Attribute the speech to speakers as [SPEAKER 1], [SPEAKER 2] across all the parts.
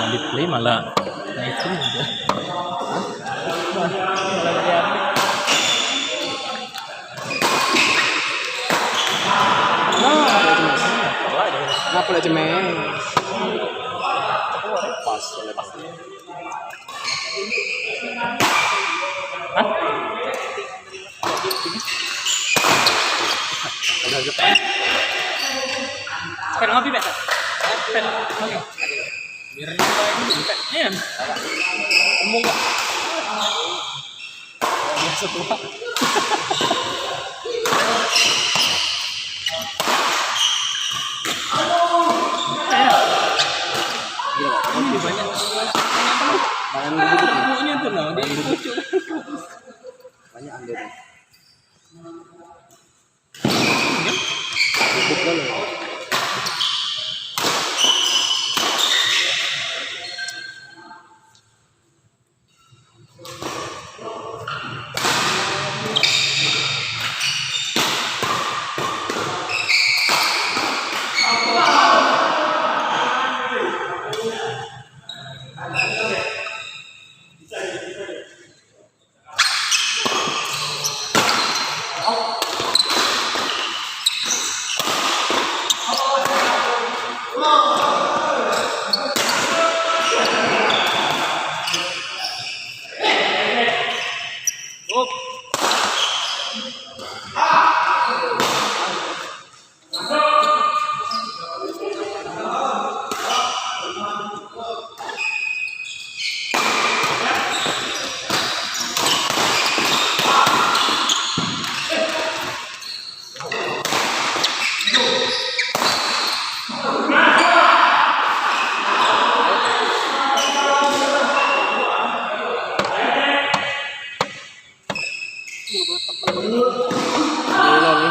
[SPEAKER 1] di play malah naikin aja.
[SPEAKER 2] Ngapa lah cemeng? Pas.
[SPEAKER 1] Pen ngopi bet. Pen ngopi. Biar ini pen. Iya. Ngomong enggak? Biasa tua. Banyak tuh nah, dia lucu.
[SPEAKER 2] Banyak ambil.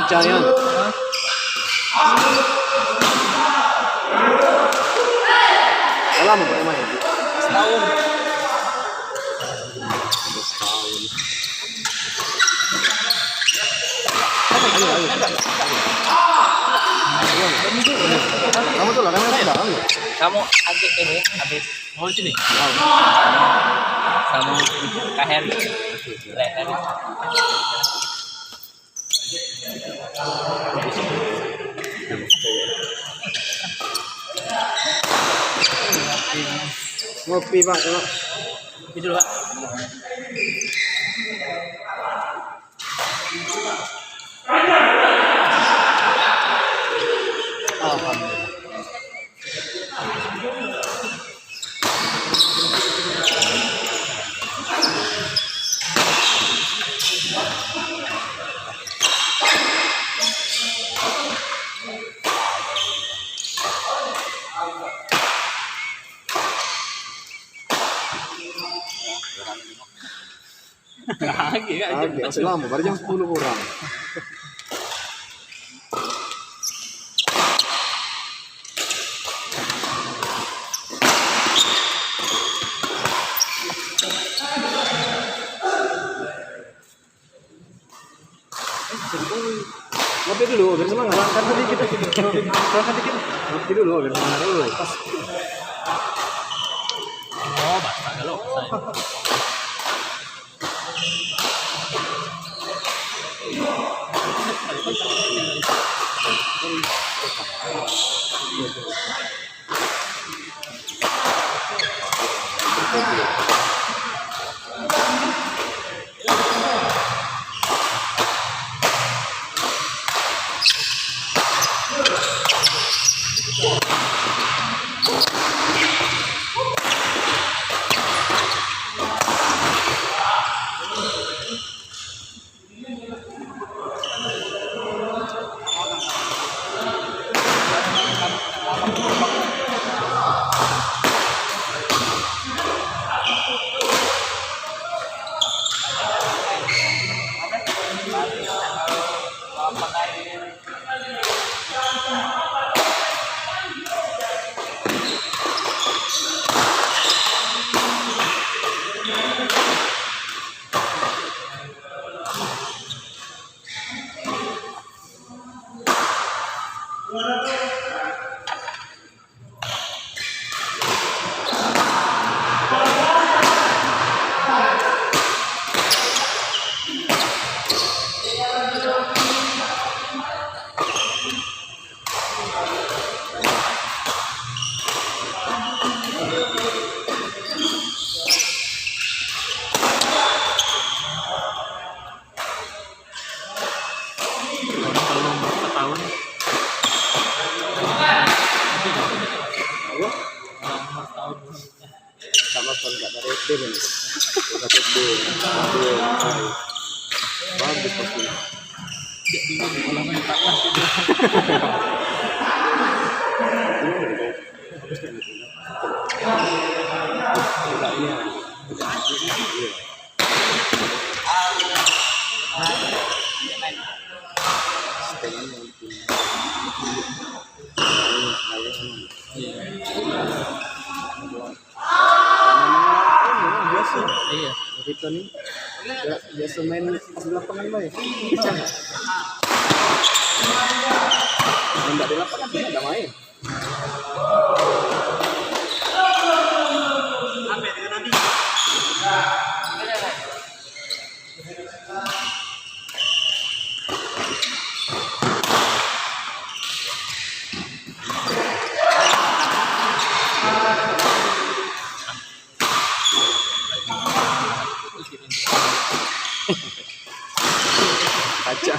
[SPEAKER 2] Giant. Lama Pak main?
[SPEAKER 1] Setahun.
[SPEAKER 2] Kamu tuh lah kan sedang.
[SPEAKER 1] Kamu adik ini habis mau sini. Sama Kak Heri. Heri.
[SPEAKER 2] Ngopi Pak, coba.
[SPEAKER 1] Ngopi dulu Pak.
[SPEAKER 2] Alhamdulillah.
[SPEAKER 1] Lagi kan
[SPEAKER 2] selama baru jam 10 kurang. Ngopi dulu, biar semangat. Kan tadi kita ngopi dulu, biar semangat dulu. Pas.
[SPEAKER 1] Oh, basta kalau. Kalau berapa tahun?
[SPEAKER 2] Allah
[SPEAKER 1] Nomor tahun.
[SPEAKER 2] sama tahun nggak dari SD kan udah SD bagus pasti
[SPEAKER 1] Jadi kalau minta lah itu.
[SPEAKER 2] biasa
[SPEAKER 1] Iya.
[SPEAKER 2] kita nih biasa main pas di lapangan lah ya nggak di lapangan sih nggak main kaca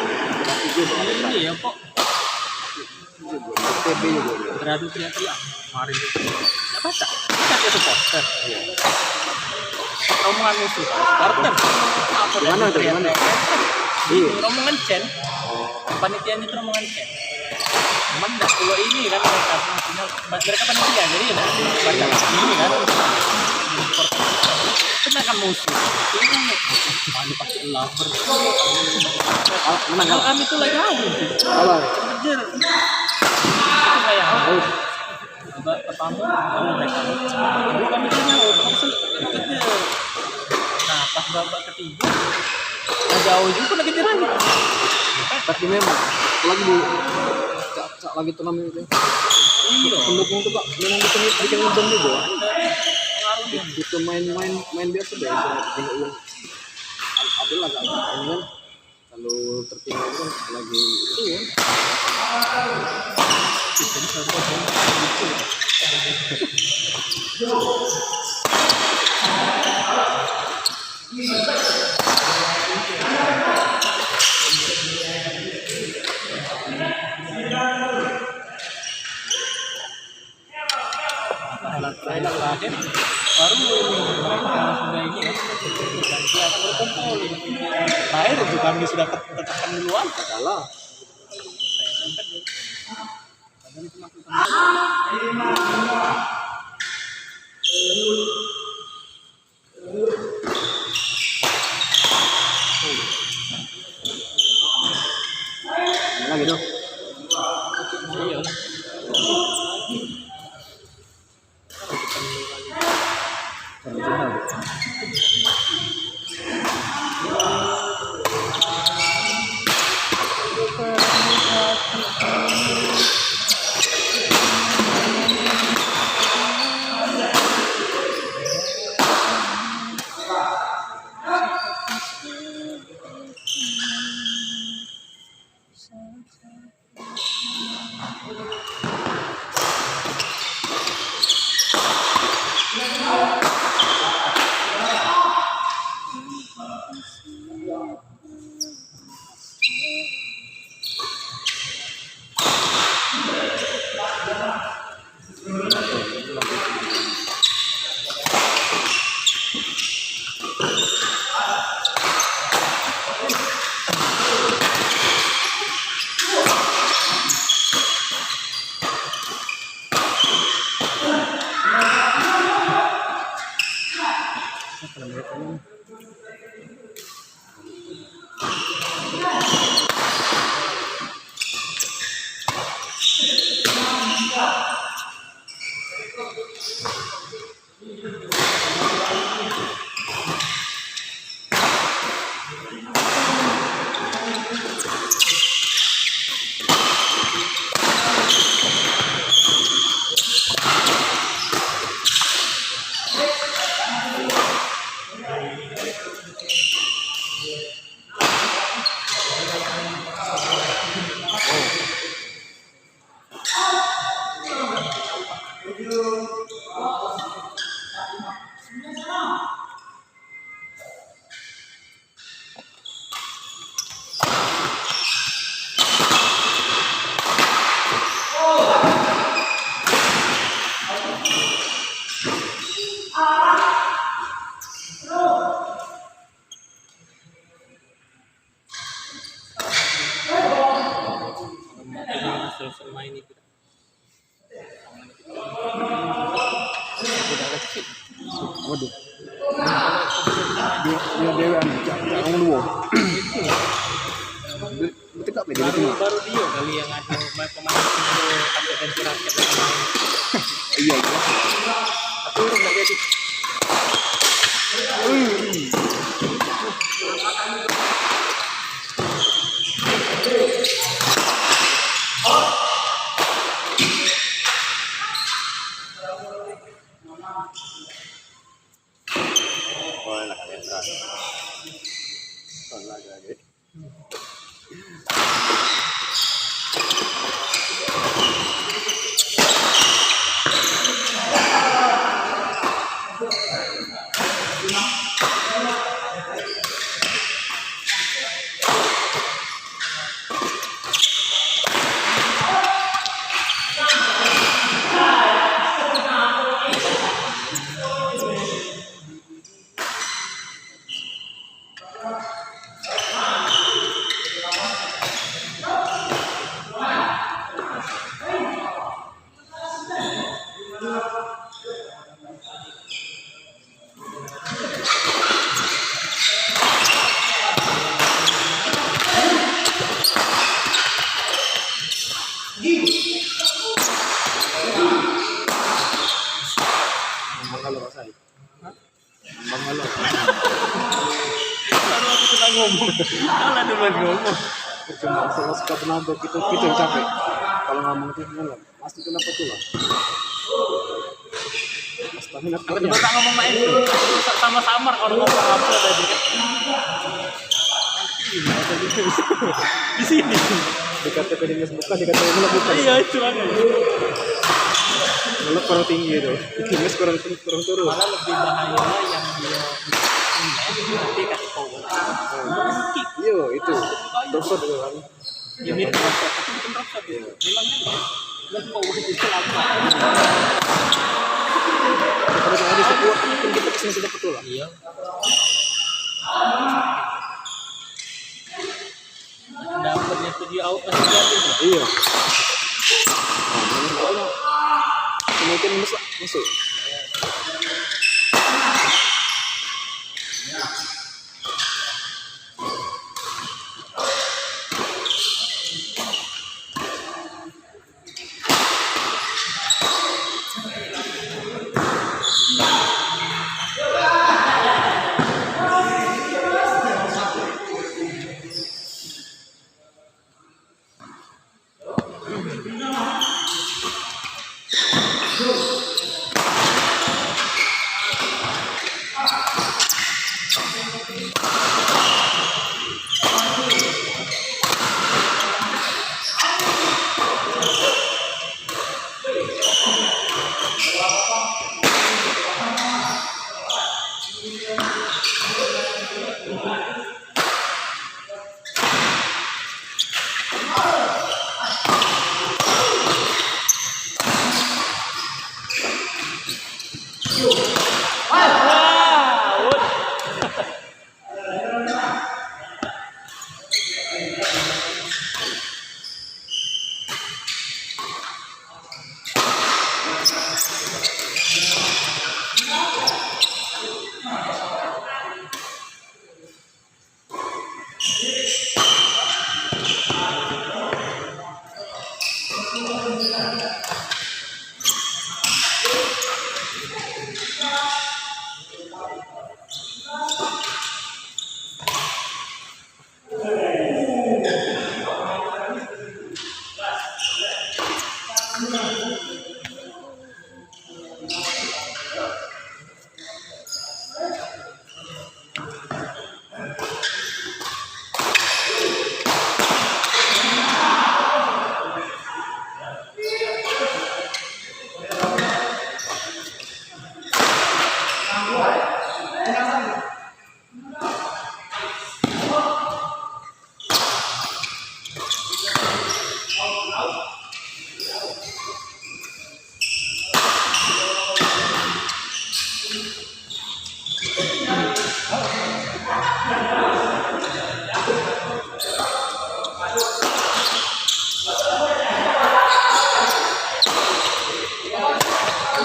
[SPEAKER 1] Ini ya kok
[SPEAKER 2] TB juga
[SPEAKER 1] beradu teriak-teriak kemarin itu. Nggak baca. Kan dia supporter. Rombongan musuh supporter. Apa
[SPEAKER 2] Gimana tuh, gimana? Iya.
[SPEAKER 1] Rombongan Chen. Panitianya itu rombongan Chen. Cuman nggak kalau ini kan mereka panitia jadi ya baca ini kan. Kena kan musuh. Ini pasti lover.
[SPEAKER 2] menang
[SPEAKER 1] Kalau kami tuh lagi awal.
[SPEAKER 2] kalah
[SPEAKER 1] Kejar. Itu kayak pertama mereka. Kedua kami tuh nyawa. Kejar. Nah pas babak ketiga udah jauh juga udah kejar lagi.
[SPEAKER 2] tapi memang lagi di cak lagi turnamen itu
[SPEAKER 1] Iya.
[SPEAKER 2] pendukung tuh pak memang bikin ngebom juga
[SPEAKER 1] Pengaruhnya.
[SPEAKER 2] itu main biasa deh tinggal uang ada lah gak ini kan kalau tertinggal itu kan lagi itu ya
[SPEAKER 1] Jadi satu terakhir baru mereka sudah ini ya dan siapa berkumpul terakhir itu kami sudah tertekan duluan
[SPEAKER 2] kalah lagi dong
[SPEAKER 1] iya lah Terus main itu.
[SPEAKER 2] Waduh. Dia dewan jangan dulu. Betul tak beda itu.
[SPEAKER 1] Baru dia kali yang ada pemain itu ada ganti rakyat yang main.
[SPEAKER 2] Iya iya.
[SPEAKER 1] Tapi urung enggak jadi.
[SPEAKER 2] Oh, enak kalian terang. Lagi. Mangalo rasai. Mangalo.
[SPEAKER 1] Lalu aku sudah ngomong. Kalah duluan ngomong.
[SPEAKER 2] Cuma kalau suka penonton kita yang capek. Kalau ngomong itu malam, pasti kenapa tuh lah. Pasti nak
[SPEAKER 1] Aku coba tak ngomong main itu. Sama-sama kalau ngomong apa tadi kan. Di sini.
[SPEAKER 2] dikata penindas bukan dikata ngelak bukan.
[SPEAKER 1] Iya itu kan.
[SPEAKER 2] Ngelak kurang tinggi itu. Penindas kurang turun.
[SPEAKER 1] Malah lebih bahaya yang dia nanti kasih power.
[SPEAKER 2] Iya itu. Dosot itu kan.
[SPEAKER 1] Ya mirip dropshot, tapi bukan dropshot ya. Memang kan dan power itu lama.
[SPEAKER 2] Kalau ada sebuah mungkin kita kesini sudah betul lah.
[SPEAKER 1] Iya. Dapatnya tuh di out masih jadi.
[SPEAKER 2] Iya. Mungkin masuk.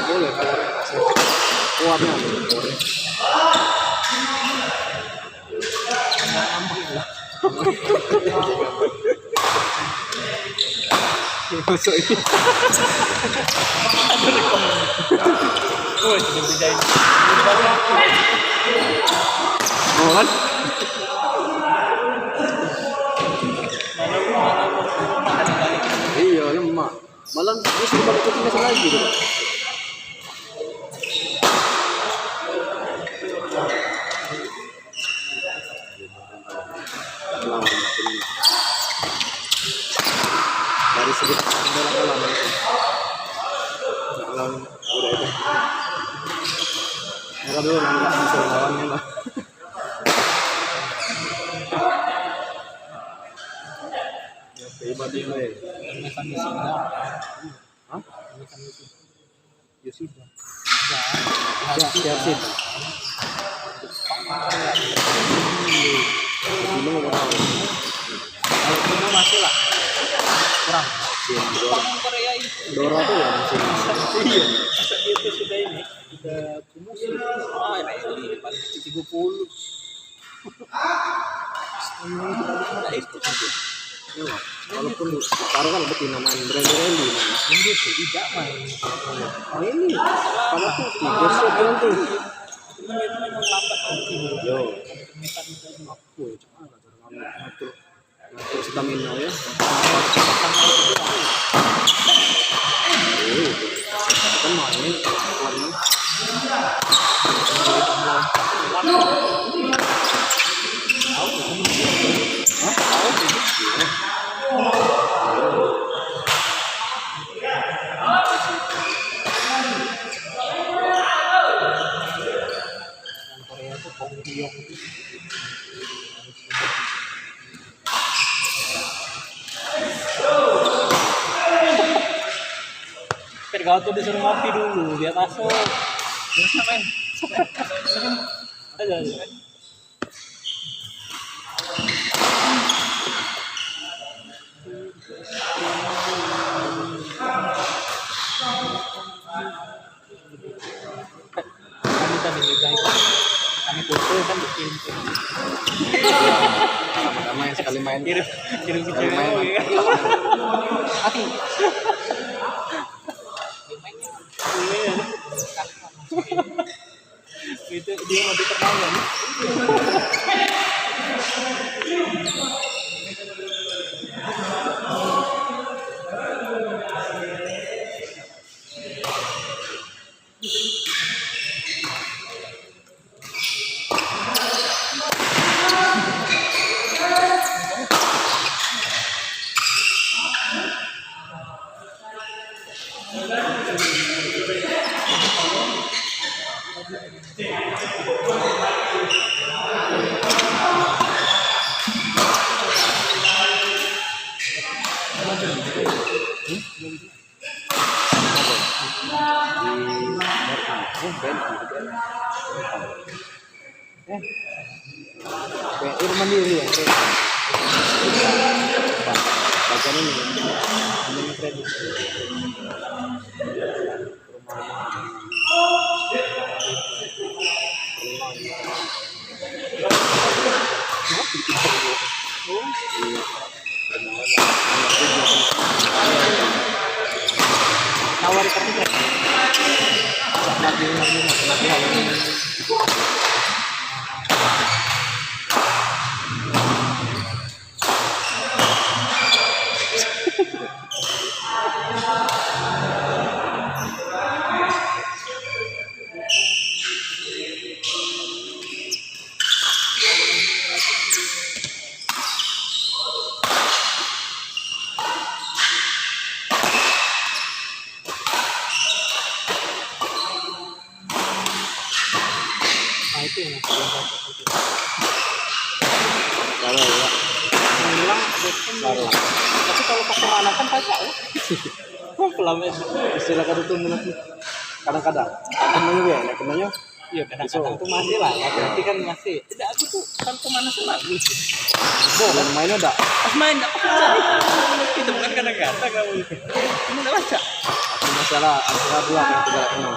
[SPEAKER 2] Boleh kalau kuatnya boleh. Masuk ini.
[SPEAKER 1] Oh, sudah berjaya.
[SPEAKER 2] Mau kan? Iya, lemak. Malah dia sudah pakai timnas lagi gitu. Dari segi bola itu. Lawan udah itu. Mereka dulu nggak bisa lawannya lah. Ya, tiba-tiba ya. Hah? Ya sudah. Siap sih. Belum mau tahu.
[SPEAKER 1] Kalau masih lah. Kurang. Korea itu.
[SPEAKER 2] Dora tuh ya masih.
[SPEAKER 1] Iya. Masa dia tuh sudah ini. Sudah promosi. Ah, ini paling 30. Itu aja.
[SPEAKER 2] Ya, walaupun sekarang kan lebih main Brand-Brandy.
[SPEAKER 1] Ini tuh tidak main.
[SPEAKER 2] Oh ini, kalau tuh tiga set nanti.
[SPEAKER 1] Itu memang lambat nanti.
[SPEAKER 2] Yo,
[SPEAKER 1] Metan itu.
[SPEAKER 2] aku ya cara ngatur stamina ya. Oh, kan main warna. Hah?
[SPEAKER 1] Korea tuh Bong Hyung. Kau tuh disuruh ngopi dulu, biar masuk. Terus ngapain? Aja. Kami tadi guys, kami foto kan bikin.
[SPEAKER 2] Sama-sama yang sekali main.
[SPEAKER 1] Kirim
[SPEAKER 2] Sekali main.
[SPEAKER 1] Hati. Itu dia mau diternakan.
[SPEAKER 2] BNI Mandiri ya. Bagian ini ini kredit.
[SPEAKER 1] Nawar kerja. Lagi
[SPEAKER 2] itu yang kalau ya
[SPEAKER 1] Hilang,
[SPEAKER 2] baru
[SPEAKER 1] tapi kalau pas pemanasan kacau ya. Pelama itu.
[SPEAKER 2] istilah kata itu menurut kadang-kadang kenanya ya nah, kenanya
[SPEAKER 1] Iya kadang-kadang tuh masih lah, ya, berarti kan masih. Tidak aku tuh kan pemanasan bagus.
[SPEAKER 2] dan mainnya udah
[SPEAKER 1] Pas main nggak baca itu bukan kadang-kadang kamu itu. Kamu nggak baca.
[SPEAKER 2] aku masalah antara dua yang tidak kenal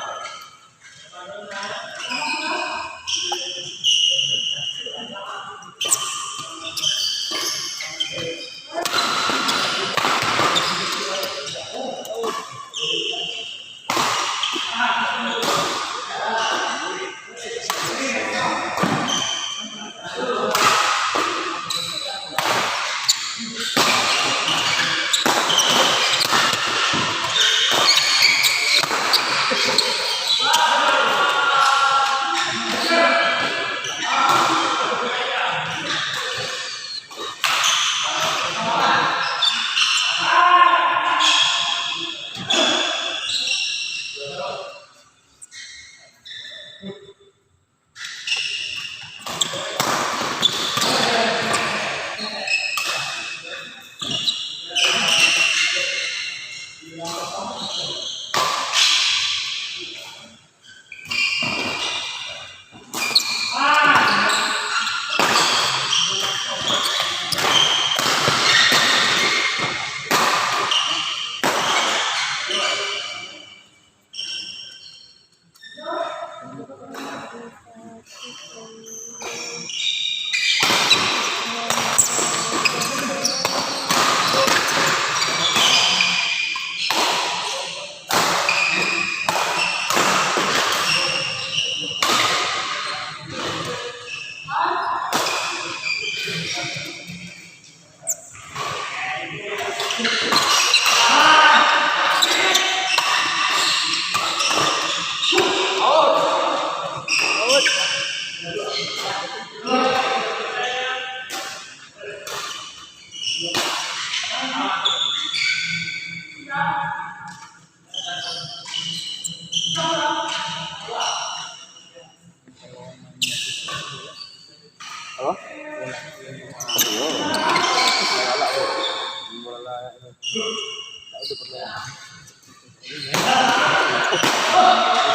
[SPEAKER 2] apa? Oh, bola itu pernah.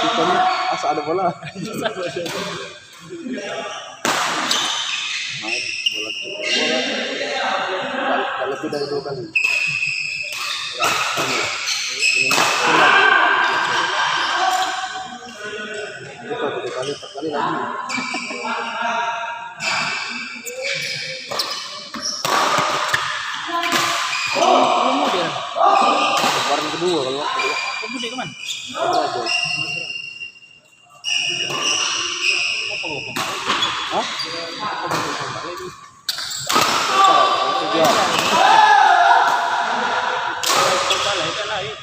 [SPEAKER 2] Itu kan asal ada bola. Main bola lebih dari 2 kali. Itu 2 kali, 4 kali lagi.
[SPEAKER 1] Kamu dia.
[SPEAKER 2] Kemarin kedua kalau
[SPEAKER 1] Kamu dia kemana?
[SPEAKER 2] aja.
[SPEAKER 1] Apa ngomong?
[SPEAKER 2] Hah?
[SPEAKER 1] Itu lain.